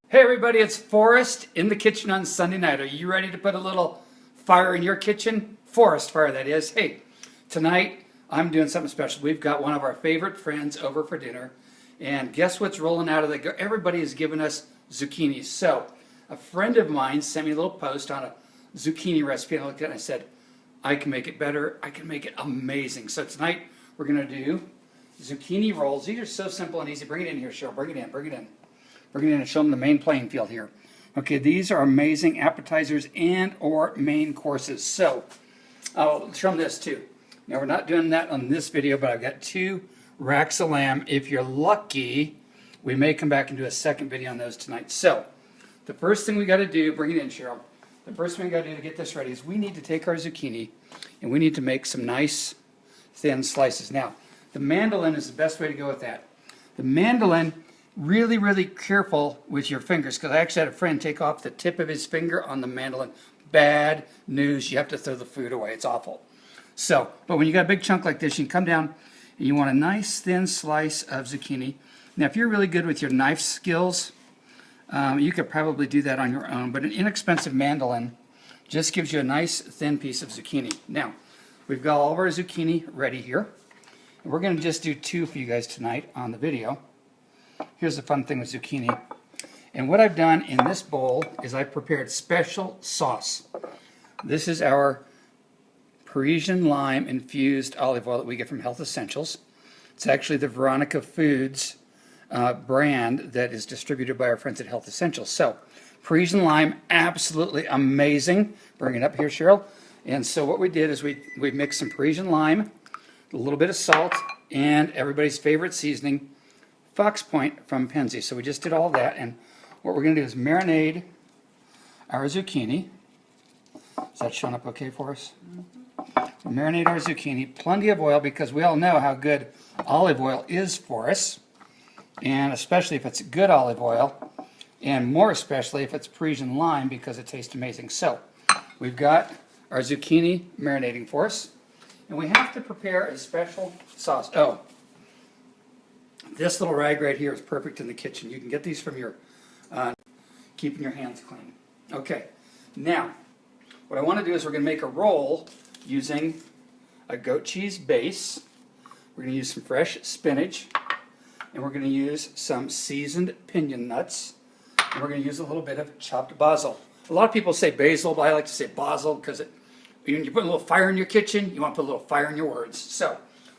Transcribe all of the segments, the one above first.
Hey everybody, it's Forrest in the kitchen on Sunday night. Are you ready to put a little fire in your kitchen? Forest fire, that is. Hey, tonight I'm doing something special. We've got one of our favorite friends over for dinner. And guess what's rolling out of the... Everybody has given us zucchini. So, a friend of mine sent me a little post on a zucchini recipe. And I looked at it and I said, I can make it better. I can make it amazing. So tonight we're going to do zucchini rolls. These are so simple and easy. Bring it in here, Cheryl. Bring it in. Bring it in. We're going to show them the main playing field here. Okay, these are amazing appetizers and or main courses. So, I'll show them this too. Now, we're not doing that on this video, but I've got 2 racks of lamb. If you're lucky, we may come back and do a second video on those tonight. So, the first thing we got to do, bring it in, Cheryl. The first thing we got to do to get this ready is we need to take our zucchini and we need to make some nice thin slices. Now, the mandolin is the best way to go with that. The mandolin, really careful with your fingers, because I actually had a friend take off the tip of his finger on the mandolin. Bad news, you have to throw the food away. It's awful. So, but when you got a big chunk like this, you can come down and you want a nice thin slice of zucchini. Now, if you're really good with your knife skills, you could probably do that on your own, but an inexpensive mandolin just gives you a nice thin piece of zucchini. Now, we've got all of our zucchini ready here. And we're going to just do 2 for you guys tonight on the video. Here's the fun thing with zucchini. And what I've done in this bowl is I've prepared special sauce. This is our Parisian lime infused olive oil that we get from Health Essentials. It's actually the Veronica Foods brand that is distributed by our friends at Health Essentials. So, Parisian lime, absolutely amazing. Bring it up here, Cheryl. And so what we did is we mixed some Parisian lime, a little bit of salt, and everybody's favorite seasoning, Fox Point from Penzi. So we just did all that, and what we're going to do is marinate our zucchini. Is that showing up okay for us? We'll marinate our zucchini. Plenty of oil, because we all know how good olive oil is for us, and especially if it's good olive oil, and more especially if it's Parisian lime, because it tastes amazing. So we've got our zucchini marinating for us, and we have to prepare a special sauce. Oh, this little rag right here is perfect in the kitchen. You can get these from your keeping your hands clean. Okay, now what I want to do is we're going to make a roll using a goat cheese base. We're going to use some fresh spinach, and we're going to use some seasoned piñon nuts, and we're going to use a little bit of chopped basil. A lot of people say basil, but I like to say basil because when you put a little fire in your kitchen, you want to put a little fire in your words. So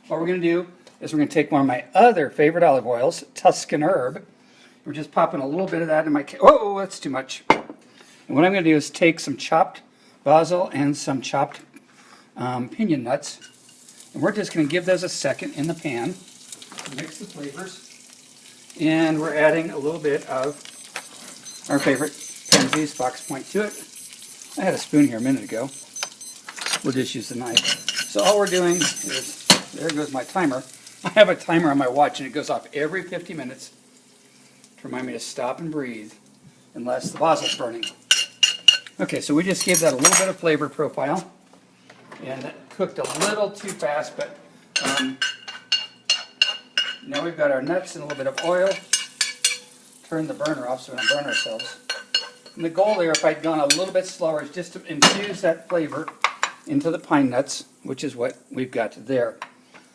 what we're going to do is we're going to take one of my other favorite olive oils, Tuscan herb. We're just popping a little bit of that in my... Oh, that's too much. And what I'm going to do is take some chopped basil and some chopped piñon nuts, and we're just going to give those a second in the pan to mix the flavors. And we're adding a little bit of our favorite Penzi's Fox Point to it. I had a spoon here a minute ago. We'll just use the knife. So all we're doing is... There goes my timer. I have a timer on my watch, and it goes off every 50 minutes to remind me to stop and breathe unless the basil's burning. Okay, so we just gave that a little bit of flavor profile, and it cooked a little too fast, but now we've got our nuts and a little bit of oil. Turn the burner off so we don't burn ourselves. And the goal there, if I'd gone a little bit slower, is just to infuse that flavor into the pine nuts, which is what we've got there.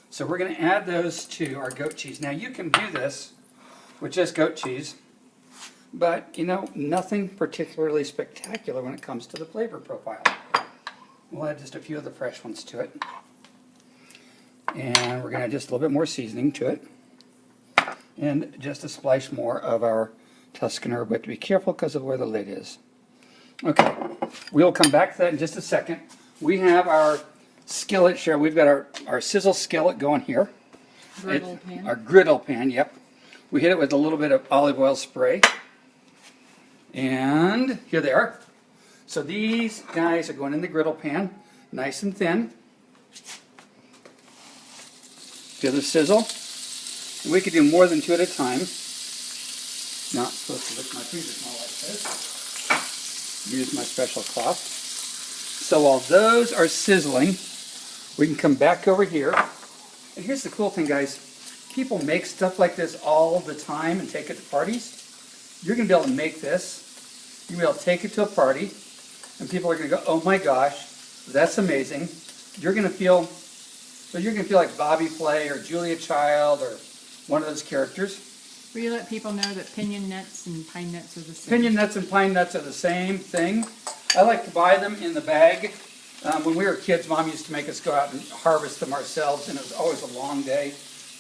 So we're going to add those to our goat cheese. Now you can do this with just goat cheese, but you know, nothing particularly spectacular when it comes to the flavor profile. We'll add just a few of the fresh ones to it. And we're going to add just a little bit more seasoning to it. And just a splash more of our Tuscan herb, but to be careful because of where the lid is. Okay, we'll come back to that in just a second. We have our skillet, Cheryl. We've got our sizzle skillet going here. Griddle pan. Our griddle pan, yep. We hit it with a little bit of olive oil spray. And here they are. So these guys are going in the griddle pan, nice and thin. Feel the sizzle. And we could do more than 2 at a time. Not supposed to lick my fingers more like this. Use my special cloth. So while those are sizzling, we can come back over here. And here's the cool thing, guys. People make stuff like this all the time and take it to parties. you're going to be able to make this. You're going to be able to take it to a party, and people are going to go, oh my gosh, that's amazing. You're going to feel, so you're going to feel like Bobby Flay or Julia Child or one of those characters. Will you let people know that pinion nuts and pine nuts are the same? Pinion nuts and pine nuts are the same thing. I like to buy them in the bag. When we were kids, Mom used to make us go out and harvest them ourselves, and it was always a long day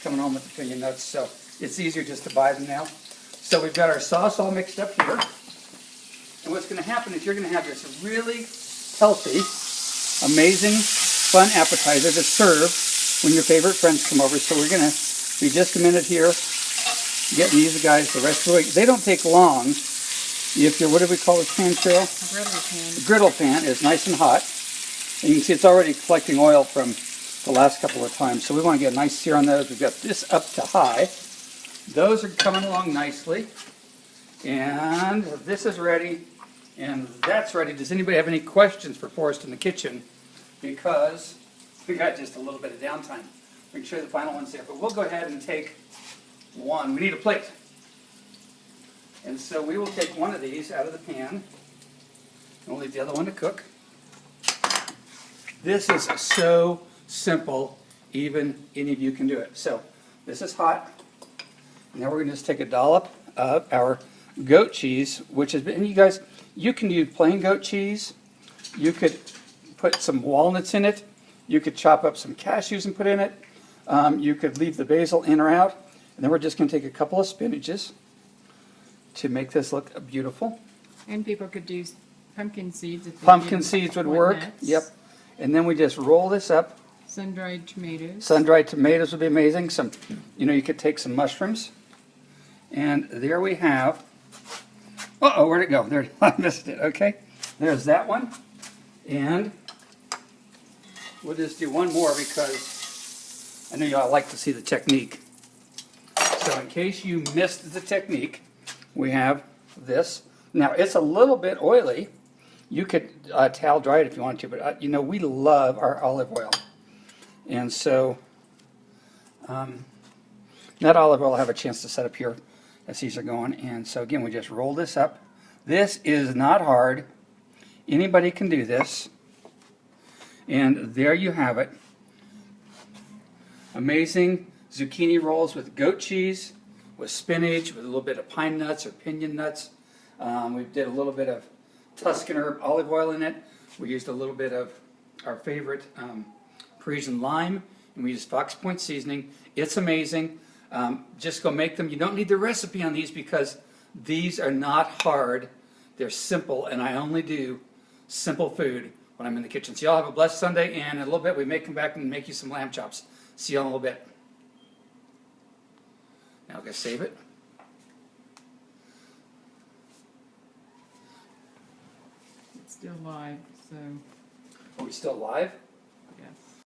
coming home with the pinion nuts, so it's easier just to buy them now. So we've got our sauce all mixed up here. And what's going to happen is you're going to have this really healthy, amazing, fun appetizer to serve when your favorite friends come over. So we're going to be just a minute here getting these guys the rest of the week. They don't take long. If you're, what do we call this pan, Cheryl? Griddle pan. The griddle pan is nice and hot. And you can see it's already collecting oil from the last couple of times. So we want to get a nice sear on those. We've got this up to high. Those are coming along nicely. And this is ready. And that's ready. Does anybody have any questions for Forrest in the kitchen? Because we got just a little bit of downtime. We can show you the final ones there. But we'll go ahead and take one. We need a plate. And so we will take one of these out of the pan. And we'll leave the other one to cook. This is so simple, even any of you can do it. So this is hot. Now we're going to just take a dollop of our goat cheese, which has been, and you guys, you can do plain goat cheese. You could put some walnuts in it. You could chop up some cashews and put in it. You could leave the basil in or out. And then we're just going to take a couple of spinaches to make this look beautiful. And people could do pumpkin seeds. If they Pumpkin didn't seeds would want work. nuts. Yep. And then we just roll this up. Sun-dried tomatoes. Sun-dried tomatoes would be amazing. Some, you could take some mushrooms. And there we have. Uh-oh, where'd it go? There, I missed it. Okay. There's that one. And we'll just do one more because I know y'all like to see the technique. So in case you missed the technique, we have this. Now, it's a little bit oily. You could towel dry it if you want to, but we love our olive oil. And so that olive oil will have a chance to set up here as these are going. And so again, we just roll this up. This is not hard. Anybody can do this. And there you have it. Amazing zucchini rolls with goat cheese, with spinach, with a little bit of pine nuts or pinion nuts. We did a little bit of Tuscan herb olive oil in it. We used a little bit of our favorite Parisian lime, and we used Fox Point seasoning. It's amazing. Just go make them. You don't need the recipe on these because these are not hard. They're simple, and I only do simple food when I'm in the kitchen. So y'all have a blessed Sunday, and in a little bit we may come back and make you some lamb chops. See y'all in a little bit. Now I'm going to save it. It's still live, so Are we still live? yes.